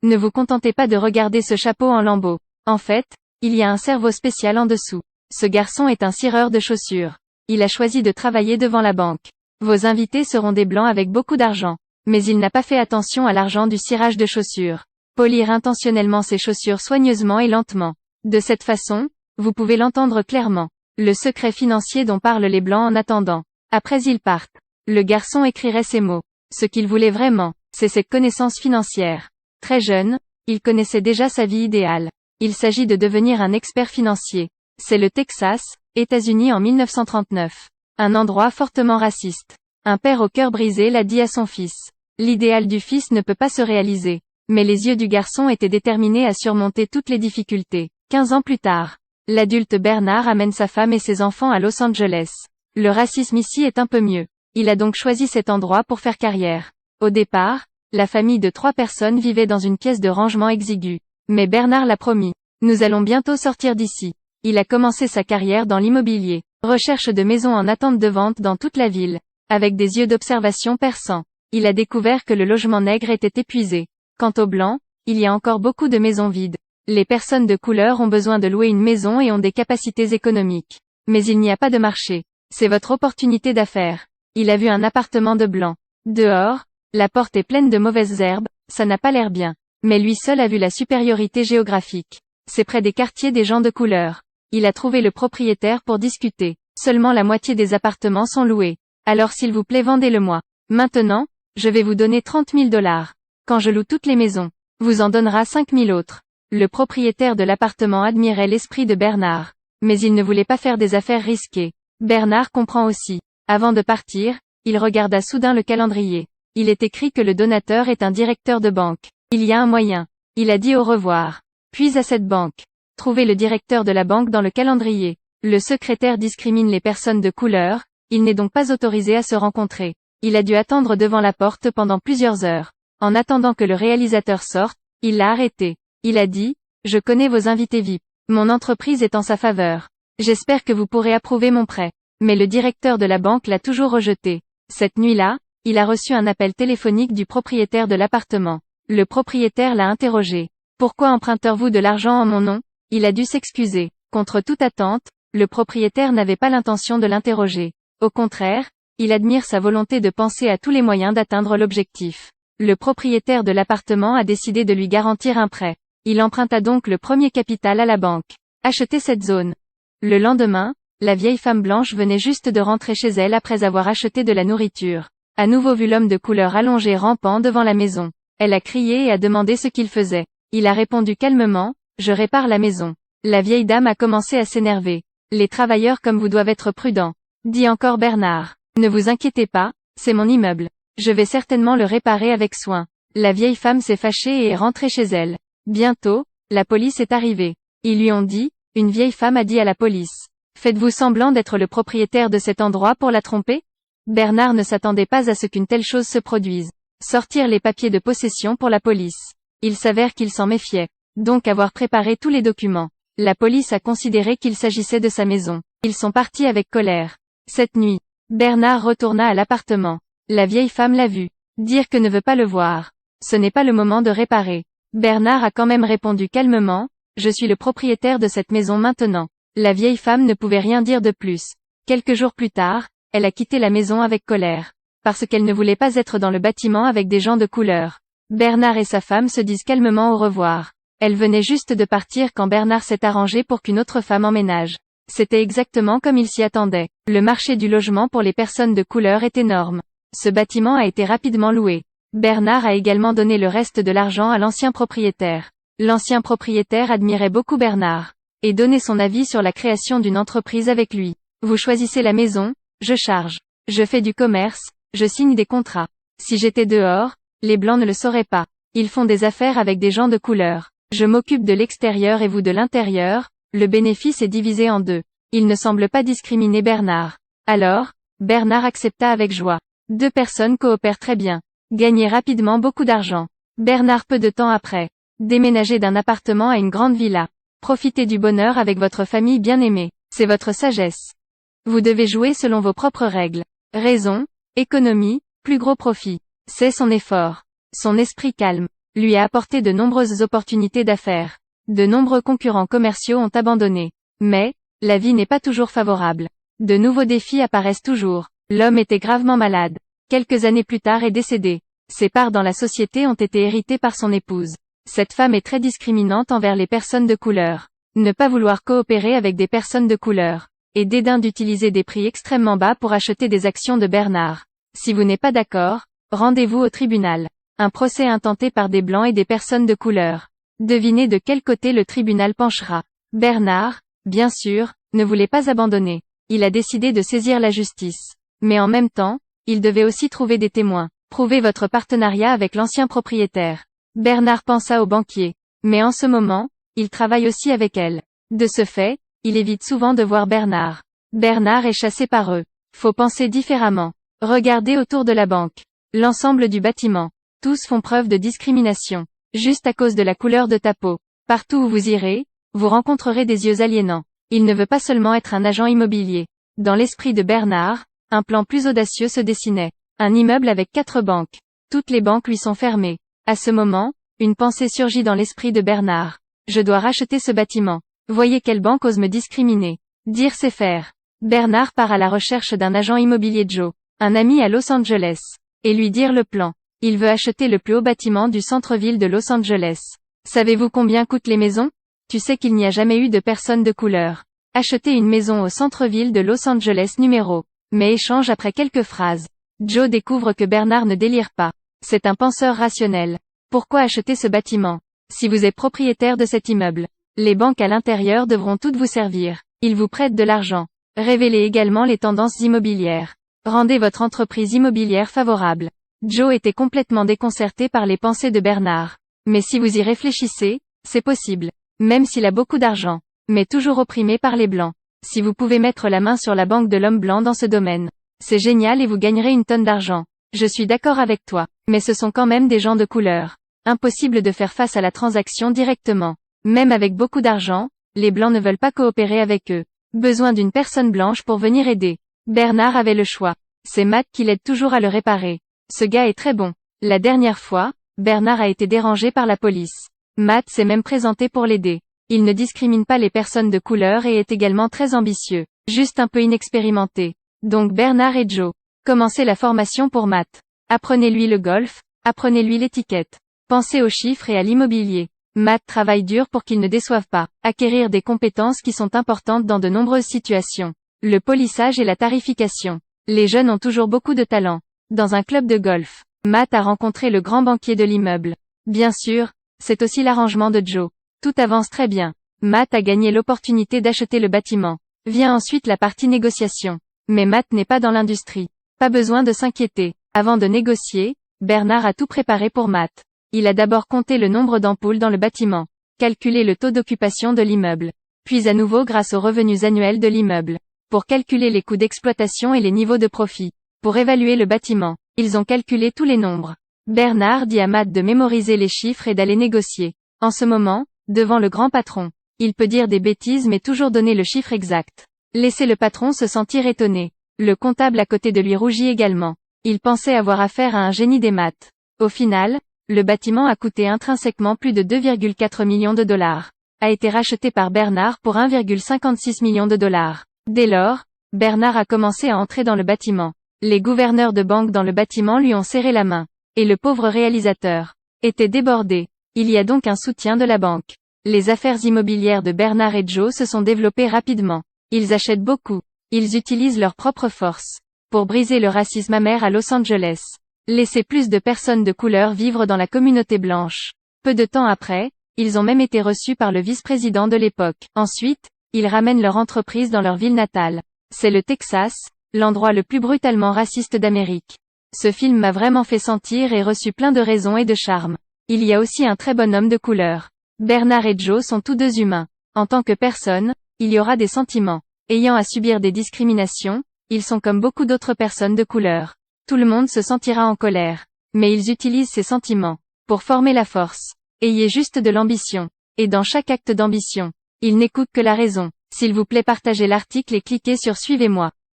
Ne vous contentez pas de regarder ce chapeau en lambeaux. En fait, il y a un cerveau spécial en dessous. Ce garçon est un cireur de chaussures. Il a choisi de travailler devant la banque. Vos invités seront des blancs avec beaucoup d'argent. Mais il n'a pas fait attention à l'argent du cirage de chaussures. Polir intentionnellement ses chaussures soigneusement et lentement. De cette façon, vous pouvez l'entendre clairement. Le secret financier dont parlent les blancs en attendant. Après ils partent. Le garçon écrirait ces mots. Ce qu'il voulait vraiment, c'est cette connaissance financière. Très jeune, il connaissait déjà sa vie idéale. Il s'agit de devenir un expert financier. C'est le Texas, États-Unis en 1939. Un endroit fortement raciste. Un père au cœur brisé l'a dit à son fils. L'idéal du fils ne peut pas se réaliser. Mais les yeux du garçon étaient déterminés à surmonter toutes les difficultés. 15 ans plus tard, l'adulte Bernard amène sa femme et ses enfants à Los Angeles. Le racisme ici est un peu mieux. Il a donc choisi cet endroit pour faire carrière. Au départ, la famille de 3 personnes vivait dans une pièce de rangement exiguë. Mais Bernard l'a promis. Nous allons bientôt sortir d'ici. Il a commencé sa carrière dans l'immobilier. Recherche de maisons en attente de vente dans toute la ville. Avec des yeux d'observation perçants. Il a découvert que le logement nègre était épuisé. Quant aux blancs, il y a encore beaucoup de maisons vides. Les personnes de couleur ont besoin de louer une maison et ont des capacités économiques. Mais il n'y a pas de marché. C'est votre opportunité d'affaires. Il a vu un appartement de blanc. Dehors, la porte est pleine de mauvaises herbes, ça n'a pas l'air bien. Mais lui seul a vu la supériorité géographique. C'est près des quartiers des gens de couleur. Il a trouvé le propriétaire pour discuter. Seulement la moitié des appartements sont loués. Alors s'il vous plaît vendez-le-moi. Maintenant, je vais vous donner 30 000 $. Quand je loue toutes les maisons, vous en donnera 5 000 autres. Le propriétaire de l'appartement admirait l'esprit de Bernard. Mais il ne voulait pas faire des affaires risquées. Bernard comprend aussi. Avant de partir, il regarda soudain le calendrier. Il est écrit que le donateur est un directeur de banque. Il y a un moyen. Il a dit au revoir. Puis à cette banque. Trouvez le directeur de la banque dans le calendrier. Le secrétaire discrimine les personnes de couleur, il n'est donc pas autorisé à se rencontrer. Il a dû attendre devant la porte pendant plusieurs heures. En attendant que le réalisateur sorte, il l'a arrêté. Il a dit, « Je connais vos invités VIP. Mon entreprise est en sa faveur. J'espère que vous pourrez approuver mon prêt. » Mais le directeur de la banque l'a toujours rejeté. Cette nuit-là, il a reçu un appel téléphonique du propriétaire de l'appartement. Le propriétaire l'a interrogé. « Pourquoi emprunteur-vous de l'argent en mon nom ?» Il a dû s'excuser. Contre toute attente, le propriétaire n'avait pas l'intention de l'interroger. Au contraire, il admire sa volonté de penser à tous les moyens d'atteindre l'objectif. Le propriétaire de l'appartement a décidé de lui garantir un prêt. Il emprunta donc le premier capital à la banque. Achetez cette zone. Le lendemain, la vieille femme blanche venait juste de rentrer chez elle après avoir acheté de la nourriture. À nouveau vu l'homme de couleur allongé rampant devant la maison. Elle a crié et a demandé ce qu'il faisait. Il a répondu calmement, « Je répare la maison ». La vieille dame a commencé à s'énerver. « Les travailleurs comme vous doivent être prudents. » Dit encore Bernard. « Ne vous inquiétez pas, c'est mon immeuble. Je vais certainement le réparer avec soin. » La vieille femme s'est fâchée et est rentrée chez elle. Bientôt, la police est arrivée. Ils lui ont dit, une vieille femme a dit à la police. « Faites-vous semblant d'être le propriétaire de cet endroit pour la tromper ?» Bernard ne s'attendait pas à ce qu'une telle chose se produise. Sortir les papiers de possession pour la police. Il s'avère qu'il s'en méfiait. Donc avoir préparé tous les documents. La police a considéré qu'il s'agissait de sa maison. Ils sont partis avec colère. Cette nuit, Bernard retourna à l'appartement. La vieille femme l'a vu. Dire que ne veut pas le voir. Ce n'est pas le moment de réparer. Bernard a quand même répondu calmement, « Je suis le propriétaire de cette maison maintenant. » La vieille femme ne pouvait rien dire de plus. Quelques jours plus tard, elle a quitté la maison avec colère. Parce qu'elle ne voulait pas être dans le bâtiment avec des gens de couleur. Bernard et sa femme se disent calmement au revoir. Elle venait juste de partir quand Bernard s'est arrangé pour qu'une autre femme emménage. C'était exactement comme il s'y attendait. Le marché du logement pour les personnes de couleur est énorme. Ce bâtiment a été rapidement loué. Bernard a également donné le reste de l'argent à l'ancien propriétaire. L'ancien propriétaire admirait beaucoup Bernard. Et donnait son avis sur la création d'une entreprise avec lui. Vous choisissez la maison, je charge. Je fais du commerce, je signe des contrats. Si j'étais dehors, les blancs ne le sauraient pas. Ils font des affaires avec des gens de couleur. Je m'occupe de l'extérieur et vous de l'intérieur, le bénéfice est divisé en deux. Il ne semble pas discriminer Bernard. Alors, Bernard accepta avec joie. 2 personnes coopèrent très bien. Gagner rapidement beaucoup d'argent. Bernard peu de temps après. Déménager d'un appartement à une grande villa. Profitez du bonheur avec votre famille bien-aimée. C'est votre sagesse. Vous devez jouer selon vos propres règles. Raison, économie, plus gros profit. C'est son effort. Son esprit calme. lui a apporté de nombreuses opportunités d'affaires. De nombreux concurrents commerciaux ont abandonné. Mais, la vie n'est pas toujours favorable. De nouveaux défis apparaissent toujours. L'homme était gravement malade. Quelques années plus tard est décédé. Ses parts dans la société ont été héritées par son épouse. Cette femme est très discriminante envers les personnes de couleur. Ne pas vouloir coopérer avec des personnes de couleur. Et dédain d'utiliser des prix extrêmement bas pour acheter des actions de Bernard. Si vous n'êtes pas d'accord, rendez-vous au tribunal. Un procès intenté par des blancs et des personnes de couleur. Devinez de quel côté le tribunal penchera. Bernard, bien sûr, ne voulait pas abandonner. Il a décidé de saisir la justice. Mais en même temps, il devait aussi trouver des témoins. Prouvez votre partenariat avec l'ancien propriétaire. Bernard pensa au banquier. Mais en ce moment, il travaille aussi avec elle. De ce fait, il évite souvent de voir Bernard. Bernard est chassé par eux. Faut penser différemment. Regardez autour de la banque. L'ensemble du bâtiment. Tous font preuve de discrimination. Juste à cause de la couleur de ta peau. Partout où vous irez, vous rencontrerez des yeux aliénants. Il ne veut pas seulement être un agent immobilier. Dans l'esprit de Bernard, un plan plus audacieux se dessinait. Un immeuble avec 4 banques. Toutes les banques lui sont fermées. À ce moment, une pensée surgit dans l'esprit de Bernard. Je dois racheter ce bâtiment. Voyez quelle banque ose me discriminer. Dire c'est faire. Bernard part à la recherche d'un agent immobilier Joe, un ami à Los Angeles, et lui dire le plan. Il veut acheter le plus haut bâtiment du centre-ville de Los Angeles. Savez-vous combien coûtent les maisons? Tu sais qu'il n'y a jamais eu de personne de couleur. Acheter une maison au centre-ville de Los Angeles numéro. Mais échange après quelques phrases. Joe découvre que Bernard ne délire pas. C'est un penseur rationnel. Pourquoi acheter ce bâtiment? Si vous êtes propriétaire de cet immeuble, les banques à l'intérieur devront toutes vous servir. Ils vous prêtent de l'argent. Révélez également les tendances immobilières. Rendez votre entreprise immobilière favorable. Joe était complètement déconcerté par les pensées de Bernard. Mais si vous y réfléchissez, c'est possible. Même s'il a beaucoup d'argent. Mais toujours opprimé par les blancs. Si vous pouvez mettre la main sur la banque de l'homme blanc dans ce domaine. C'est génial et vous gagnerez une tonne d'argent. Je suis d'accord avec toi. Mais ce sont quand même des gens de couleur. Impossible de faire face à la transaction directement. Même avec beaucoup d'argent, les blancs ne veulent pas coopérer avec eux. Besoin d'une personne blanche pour venir aider. Bernard avait le choix. C'est Matt qui l'aide toujours à le réparer. Ce gars est très bon. La dernière fois, Bernard a été dérangé par la police. Matt s'est même présenté pour l'aider. Il ne discrimine pas les personnes de couleur et est également très ambitieux. Juste un peu inexpérimenté. Donc Bernard et Joe. Commencez la formation pour Matt. Apprenez-lui le golf, apprenez-lui l'étiquette. Pensez aux chiffres et à l'immobilier. Matt travaille dur pour qu'il ne déçoive pas. Acquérir des compétences qui sont importantes dans de nombreuses situations. Le polissage et la tarification. Les jeunes ont toujours beaucoup de talent. Dans un club de golf, Matt a rencontré le grand banquier de l'immeuble. Bien sûr, c'est aussi l'arrangement de Joe. Tout avance très bien. Matt a gagné l'opportunité d'acheter le bâtiment. Vient ensuite la partie négociation. Mais Matt n'est pas dans l'industrie. Pas besoin de s'inquiéter. Avant de négocier, Bernard a tout préparé pour Matt. Il a d'abord compté le nombre d'ampoules dans le bâtiment, calculé le taux d'occupation de l'immeuble, puis à nouveau grâce aux revenus annuels de l'immeuble, pour calculer les coûts d'exploitation et les niveaux de profit. Pour évaluer le bâtiment, ils ont calculé tous les nombres. Bernard dit à Matt de mémoriser les chiffres et d'aller négocier. En ce moment, devant le grand patron, il peut dire des bêtises mais toujours donner le chiffre exact. Laissez le patron se sentir étonné. Le comptable à côté de lui rougit également. Il pensait avoir affaire à un génie des maths. Au final, le bâtiment a coûté intrinsèquement plus de 2,4 millions de dollars. A été racheté par Bernard pour 1,56 millions de dollars. Dès lors, Bernard a commencé à entrer dans le bâtiment. Les gouverneurs de banque dans le bâtiment lui ont serré la main. Et le pauvre réalisateur était débordé. Il y a donc un soutien de la banque. Les affaires immobilières de Bernard et Joe se sont développées rapidement. Ils achètent beaucoup. Ils utilisent leur propre force pour briser le racisme amer à Los Angeles. Laisser plus de personnes de couleur vivre dans la communauté blanche. Peu de temps après, ils ont même été reçus par le vice-président de l'époque. Ensuite, ils ramènent leur entreprise dans leur ville natale. C'est le Texas, l'endroit le plus brutalement raciste d'Amérique. Ce film m'a vraiment fait sentir et reçu plein de raisons et de charme. Il y a aussi un très bon homme de couleur. Bernard et Joe sont tous deux humains. En tant que personne, il y aura des sentiments. Ayant à subir des discriminations, ils sont comme beaucoup d'autres personnes de couleur. Tout le monde se sentira en colère. Mais ils utilisent ces sentiments pour former la force. Ayez juste de l'ambition. Et dans chaque acte d'ambition, ils n'écoutent que la raison. S'il vous plaît, partagez l'article et cliquez sur suivez-moi.